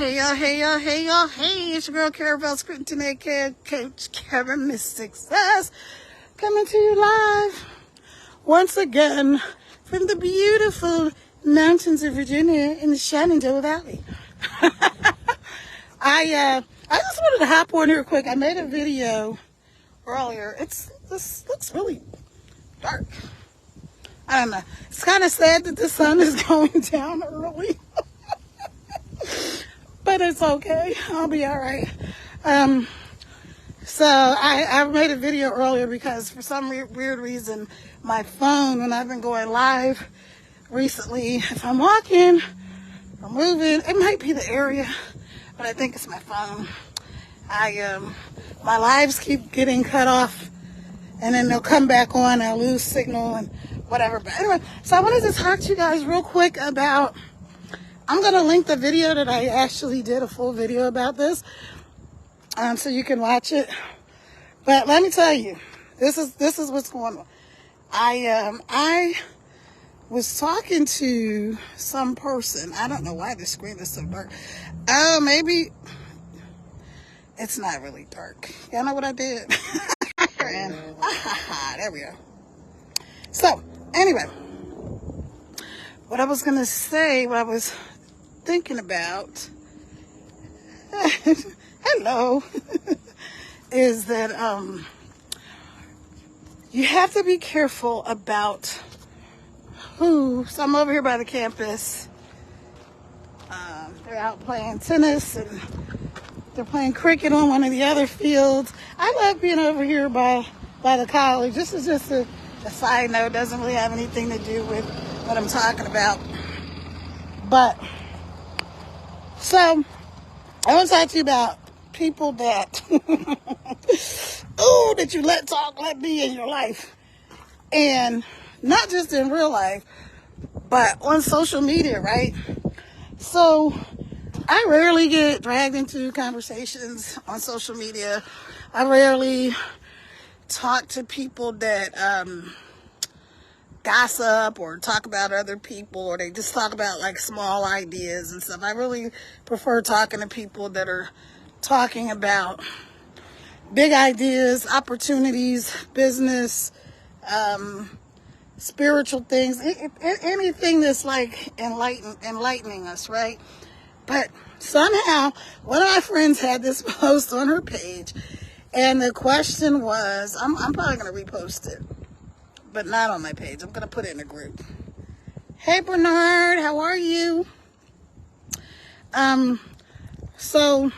Hey y'all, hey y'all, hey y'all, hey, it's your girl Caravel Scruton, aka Coach Karen Miss Success, coming to you live once again from the beautiful mountains of Virginia in the Shenandoah Valley. I just wanted to hop on here quick. I made a video earlier. This looks really dark. I don't know. It's kind of sad that the sun is going down early. But it's okay. I'll be all right. So I made a video earlier because for some weird reason, my phone, when I've been going live recently, if I'm walking or moving, it might be the area, but I think it's my phone. My lives keep getting cut off, and then they'll come back on, I'll lose signal and whatever. But anyway, so I wanted to talk to you guys real quick about, I'm going to link the video that I actually did, a full video about this, so you can watch it. But let me tell you, this is what's going on. I was talking to some person. I don't know why the screen is so dark. Oh, maybe it's not really dark. Y'all know what I did? There we go. So, anyway, what I was going to say, what I was thinking about, hello, is that you have to be careful about who. So I'm over here by the campus. They're out playing tennis and they're playing cricket on one of the other fields. I love being over here by the college. This is just a side note. It doesn't really have anything to do with what I'm talking about. But so I want to talk to you about people that that you let be in your life, and not just in real life, but on social media, right? So I rarely get dragged into conversations on social media. I rarely talk to people that gossip or talk about other people, or they just talk about like small ideas and stuff. I really prefer talking to people that are talking about big ideas, opportunities, business, spiritual things, anything that's like enlightening us, right? But somehow one of my friends had this post on her page, and the question was, I'm probably going to repost it, but not on my page. I'm going to put it in a group. Hey, Bernard, how are you? So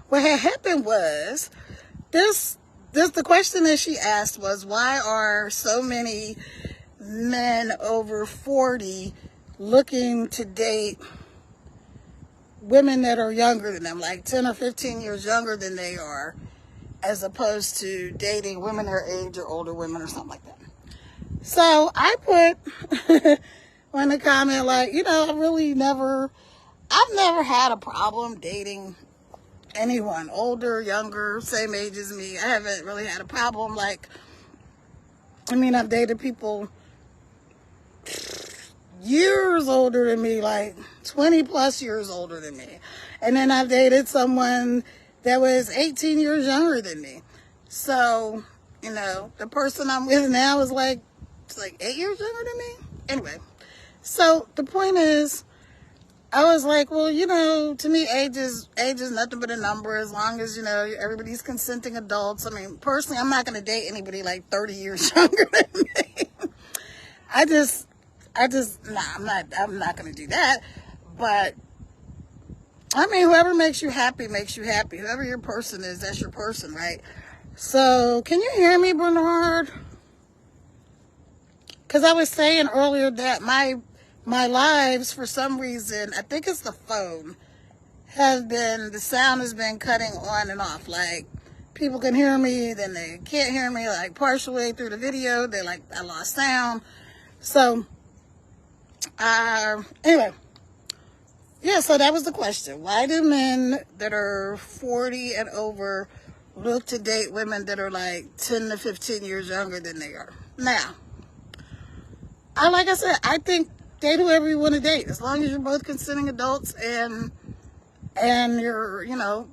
what had happened was, the question that she asked was, why are so many men over 40 looking to date women that are younger than them, like 10 or 15 years younger than they are, as opposed to dating women their age or older women or something like that. So I put on the comment, like, I've never had a problem dating anyone, older, younger, same age as me. I haven't really had a problem. I've dated people years older than me, like 20 plus years older than me. And then I've dated someone that was 18 years younger than me. So, the person I'm with now is like 8 years younger than me. Anyway, so the point is, I was like, well, to me, age is nothing but a number, as long as, everybody's consenting adults. Personally, I'm not going to date anybody like 30 years younger than me. I'm not going to do that. But, whoever makes you happy makes you happy. Whoever your person is, that's your person, right? So, can you hear me, Bernard? Because I was saying earlier that my lives, for some reason, I think it's the phone, the sound has been cutting on and off. Like, people can hear me, then they can't hear me, like, partially through the video. They're like, I lost sound. So, anyway. Yeah, so that was the question. Why do men that are 40 and over look to date women that are like 10 to 15 years younger than they are? Now, like I said, I think date whoever you want to date, as long as you're both consenting adults and and you're, you know,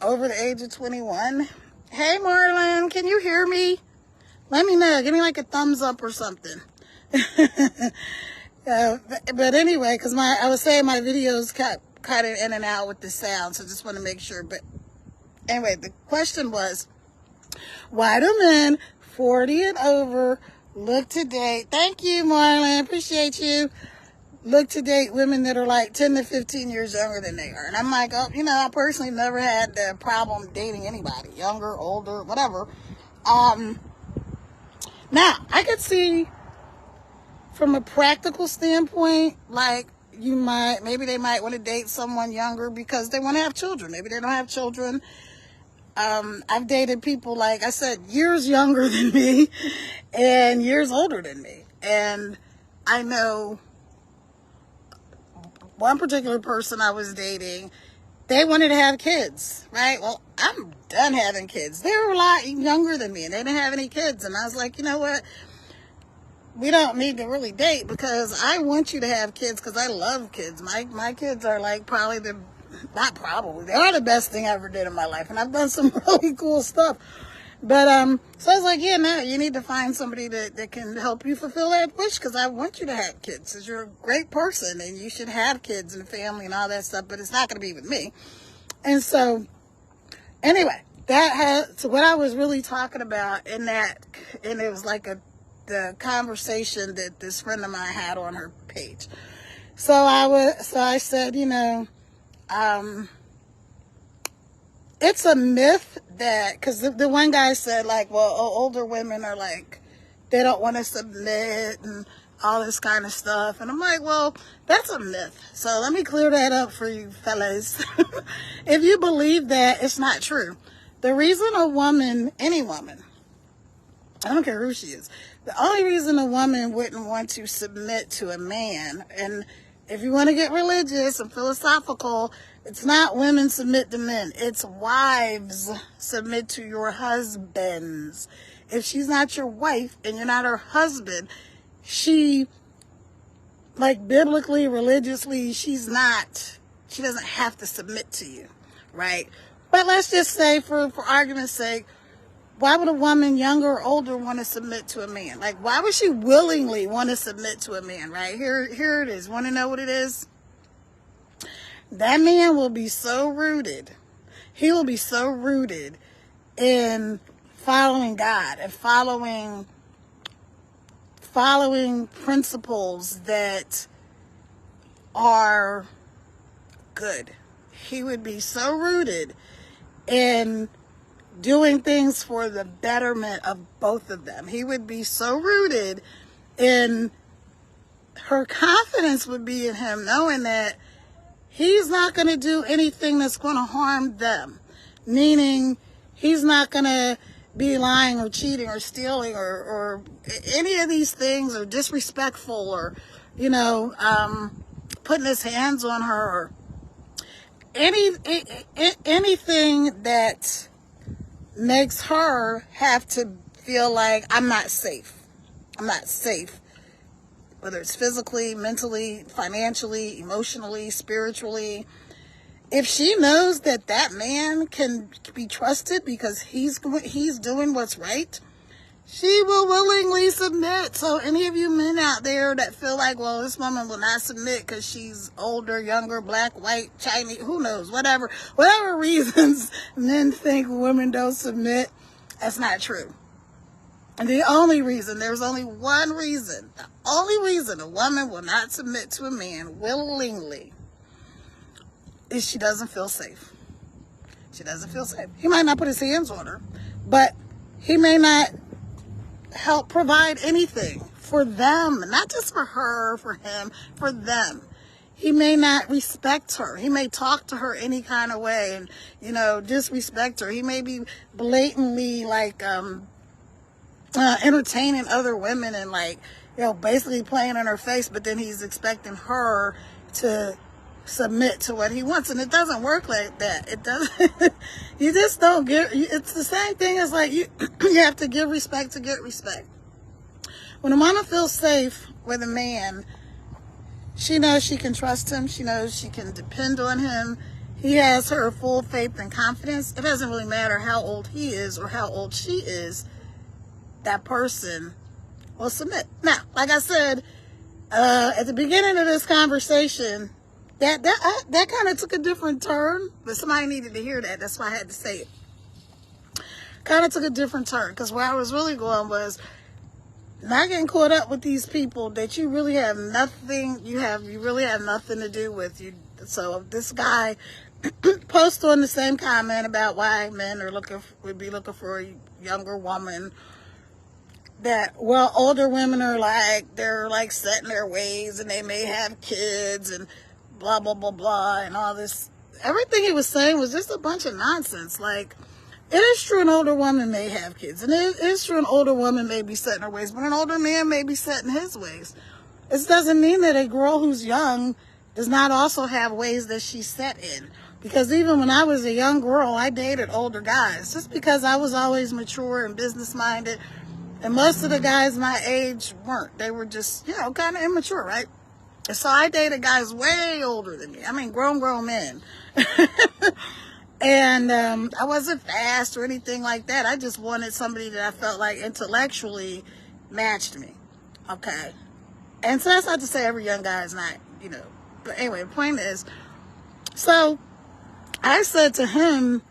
over the age of 21. Hey, Marlon, can you hear me? Let me know. Give me like a thumbs up or something. But anyway, because I was saying my videos cut it in and out with the sound, so just want to make sure. But anyway, the question was, why do men 40 and over look to date? Thank you, Marlon. Appreciate you. Look to date women that are like 10 to 15 years younger than they are. And I'm like, oh, you know, I personally never had the problem dating anybody, younger, older, whatever. Now, I could see from a practical standpoint, like maybe they might want to date someone younger because they want to have children. Maybe they don't have children. I've dated people, like I said, years younger than me and years older than me. And I know one particular person I was dating, they wanted to have kids, right? Well, I'm done having kids. They were a lot younger than me and they didn't have any kids. And I was like, you know what? We don't need to really date because I want you to have kids because I love kids. My kids are like they are the best thing I ever did in my life. And I've done some really cool stuff. But, so I was like, yeah, no, you need to find somebody that can help you fulfill that wish because I want you to have kids because you're a great person and you should have kids and a family and all that stuff, but it's not going to be with me. And so, anyway, so what I was really talking about and it was like the conversation that this friend of mine had on her page. So I said, you know, it's a myth that, because the one guy said, like, well, older women are like, they don't want to submit and all this kind of stuff. And I'm like, well, that's a myth. So let me clear that up for you fellas. If you believe that, it's not true. The reason a woman, any woman, I don't care who she is, the only reason a woman wouldn't want to submit to a man, and if you want to get religious and philosophical, it's not women submit to men. It's wives submit to your husbands. If she's not your wife and you're not her husband, she, like biblically, religiously, she doesn't have to submit to you, right? But let's just say, for argument's sake, why would a woman, younger or older, want to submit to a man? Like, why would she willingly want to submit to a man, right? Here it is. Want to know what it is? That man will be so rooted. He will be so rooted in following God and following principles that are good. He would be so rooted in doing things for the betterment of both of them. He would be so rooted in, her confidence would be in him, knowing that he's not going to do anything that's going to harm them. Meaning, he's not going to be lying or cheating or stealing or any of these things, or disrespectful, or, you know, putting his hands on her, or anything that makes her have to feel like I'm not safe. I'm not safe. Whether it's physically, mentally, financially, emotionally, spiritually. If she knows that that man can be trusted because he's doing what's right, she will willingly submit. So any of you men out there that feel like, well, this woman will not submit because she's older, younger, black, white, Chinese, who knows, whatever reasons men think women don't submit, that's not true. And there's only one reason, the only reason a woman will not submit to a man willingly is she doesn't feel safe. She doesn't feel safe. He might not put his hands on her, but he may not help provide anything for them, not just for her, for him, for them. He may not respect her. He may talk to her any kind of way and, you know, disrespect her. He may be blatantly like entertaining other women and, like, you know, basically playing in her face, but then he's expecting her to submit to what he wants. And it doesn't work like that. It doesn't. You just don't get, it's the same thing as, like, you have to give respect to get respect. When a woman feels safe with a man, she knows she can trust him. She knows she can depend on him. he has her full faith and confidence. It doesn't really matter how old he is or how old she is. That person will submit. Now, like I said, at the beginning of this conversation, that kind of took a different turn, but somebody needed to hear that. That's why I had to say it. Kind of took a different turn, because where I was really going was not getting caught up with these people that you really have nothing. You really have nothing to do with. So if this guy posts on the same comment about why men would be looking for a younger woman, that, well, older women are they're set in their ways and they may have kids and blah, blah, blah, blah, and all this. Everything he was saying was just a bunch of nonsense. It is true an older woman may have kids, and it is true an older woman may be set in her ways, but an older man may be set in his ways. It doesn't mean that a girl who's young does not also have ways that she's set in. Because even when I was a young girl, I dated older guys, just because I was always mature and business-minded. And most of the guys my age weren't. They were just, kind of immature, right? And so I dated guys way older than me. I mean, grown men. And I wasn't fast or anything like that. I just wanted somebody that I felt like intellectually matched me. Okay? And so that's not to say every young guy is not, But anyway, the point is, so I said to him,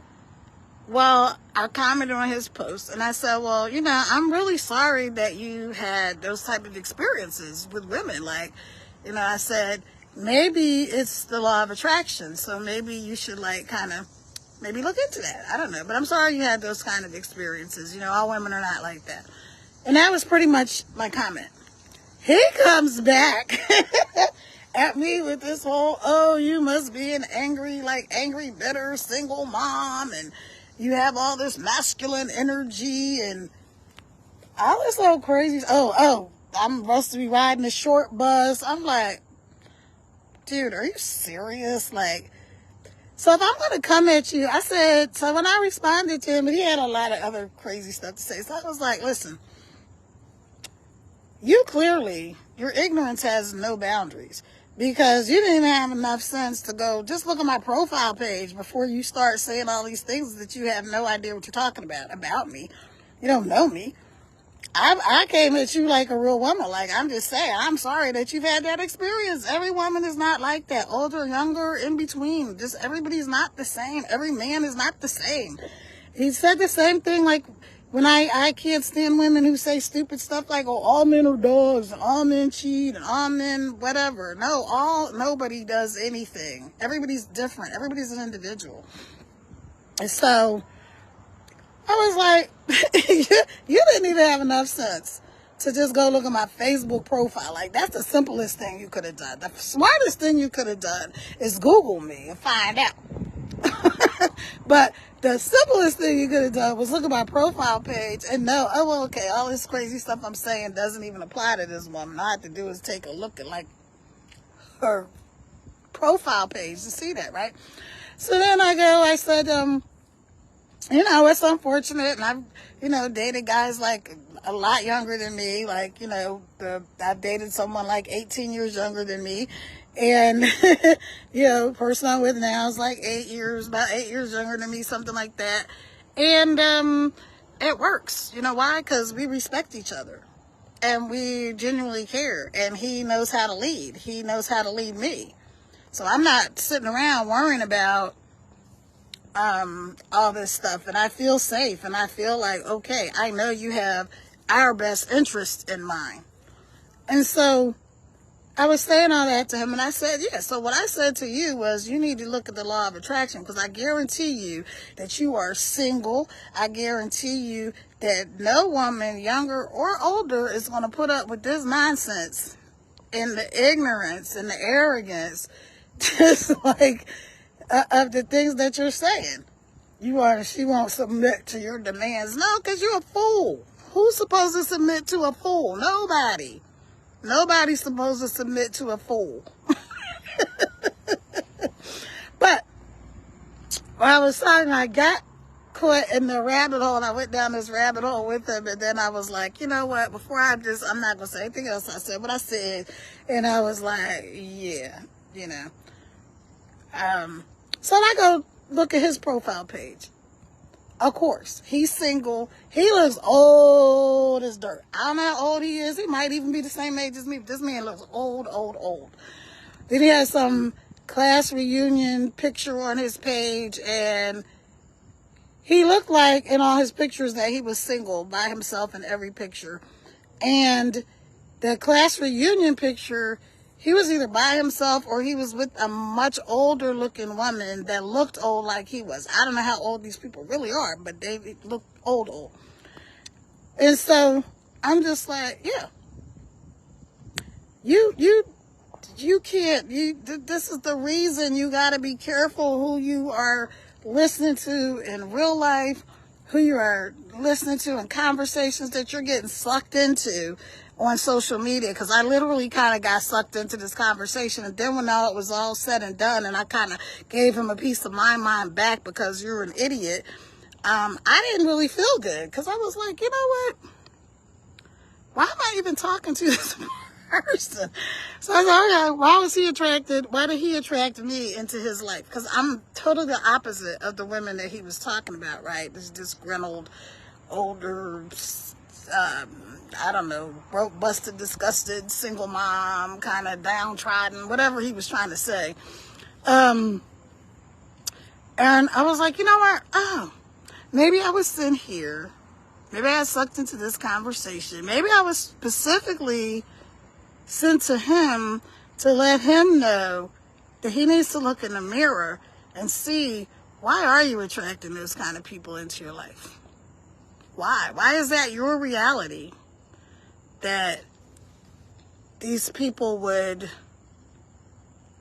well, I commented on his post, and I said, well, I'm really sorry that you had those type of experiences with women. I said, maybe it's the law of attraction, so maybe you should, maybe look into that. I don't know, but I'm sorry you had those kind of experiences. All women are not like that. And that was pretty much my comment. He comes back at me with this whole, oh, you must be an angry, bitter, single mom, and you have all this masculine energy, and all this little crazy, I'm supposed to be riding a short bus. I'm like, dude, are you serious? So if I'm going to come at you, I said, so when I responded to him, he had a lot of other crazy stuff to say. So I was like, listen, your ignorance has no boundaries, because you didn't even have enough sense to go, just look at my profile page before you start saying all these things that you have no idea what you're talking about me. You don't know me. I came at you like a real woman. I'm just saying, I'm sorry that you've had that experience. Every woman is not like that. Older, younger, in between. Just everybody's not the same. Every man is not the same. He said the same thing, when I can't stand women who say stupid stuff like, oh, all men are dogs, and all men cheat, and all men whatever. No, nobody does anything. Everybody's different. Everybody's an individual. And so I was like, you didn't even have enough sense to just go look at my Facebook profile. That's the simplest thing you could have done. The smartest thing you could have done is Google me and find out. But the simplest thing you could have done was look at my profile page and know, oh, well, okay, all this crazy stuff I'm saying doesn't even apply to this woman. All I have to do is take a look at, her profile page to see that, right? So then I said, it's unfortunate, and I've, dated guys a lot younger than me. I've dated someone 18 years younger than me, and person I'm with now is about 8 years younger than me, something like that. And it works. You know why? Because we respect each other, and we genuinely care. And he knows how to lead. He knows how to lead me. So I'm not sitting around worrying about all this stuff, and I feel safe, and I feel like, okay, I know you have our best interest in mind. And so I was saying all that to him, and I said, yeah, so what I said to you was, you need to look at the law of attraction, because I guarantee you that you are single. I guarantee you that no woman, younger or older, is going to put up with this nonsense and the ignorance and the arrogance, just of the things that you're saying. She won't submit to your demands. No, because you're a fool. Who's supposed to submit to a fool? Nobody. Nobody's supposed to submit to a fool. But when I was talking, I got caught in the rabbit hole, and I went down this rabbit hole with him, and then I was like, you know what, I'm not going to say anything else. I said what I said, and I was like, yeah, So I go look at his profile page. Of course, he's single. He looks old as dirt. I don't know how old he is. He might even be the same age as me. But this man looks old, old, old. Then he has some class reunion picture on his page, and he looked like in all his pictures that he was single by himself in every picture. And the class reunion picture, he was either by himself or he was with a much older looking woman that looked old like he was. I don't know how old these people really are, but they look old. And so I'm just like, yeah, you can't, this is the reason you got to be careful who you are listening to in real life, who you are listening to in conversations that you're getting sucked into on social media. Because I literally kind of got sucked into this conversation, and then when all it was all said and done, and I kind of gave him a piece of my mind back because you're an idiot, I didn't really feel good, because I was like, you know what, why am I even talking to this person? So I was like, okay, why did he attract me into his life? Because I'm totally the opposite of the women that he was talking about, right? This disgruntled, older, I don't know, broke, busted, disgusted, single mom, kind of downtrodden, whatever he was trying to say. And I was like, you know what? Oh, maybe I was sent here. Maybe I got sucked into this conversation. Maybe I was specifically sent to him to let him know that he needs to look in the mirror and see, why are you attracting those kind of people into your life? Why? Why is that your reality? That these people would,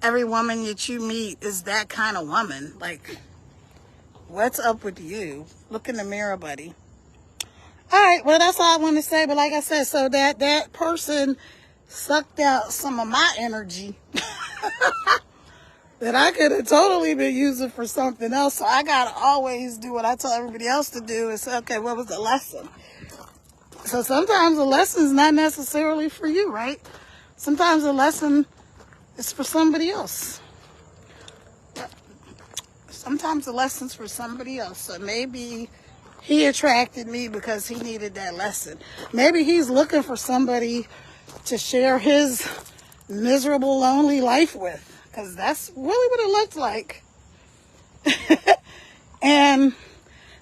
every woman that you meet is that kind of woman. Like, what's up with you? Look in the mirror, buddy. All right, well, that's all I want to say. But like I said, so that person sucked out some of my energy that I could have totally been using for something else. So I got to always do what I tell everybody else to do and say, okay, what was the lesson? So sometimes the lesson is not necessarily for you, right? Sometimes the lesson is for somebody else. Sometimes the lesson's for somebody else. So maybe he attracted me because he needed that lesson. Maybe he's looking for somebody to share his miserable, lonely life with. Because that's really what it looked like. And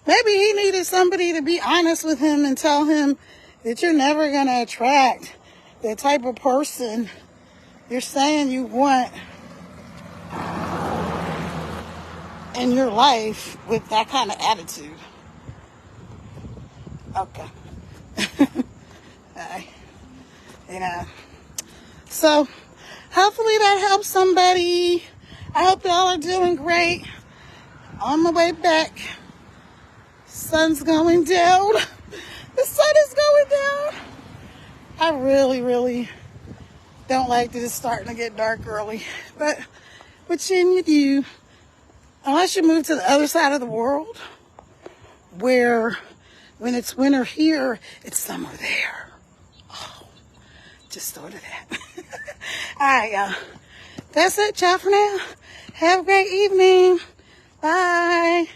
maybe he needed somebody to be honest with him and tell him that you're never going to attract the type of person you're saying you want in your life with that kind of attitude. Okay. You know. So, hopefully that helps somebody. I hope y'all are doing great. On my way back. Sun's going down. The sun is going down. I really don't like that it's starting to get dark early. But what you do, unless you move to the other side of the world, where when it's winter here, it's summer there. Oh, just thought of that. All right, y'all. That's it, y'all, for now. Have a great evening. Bye.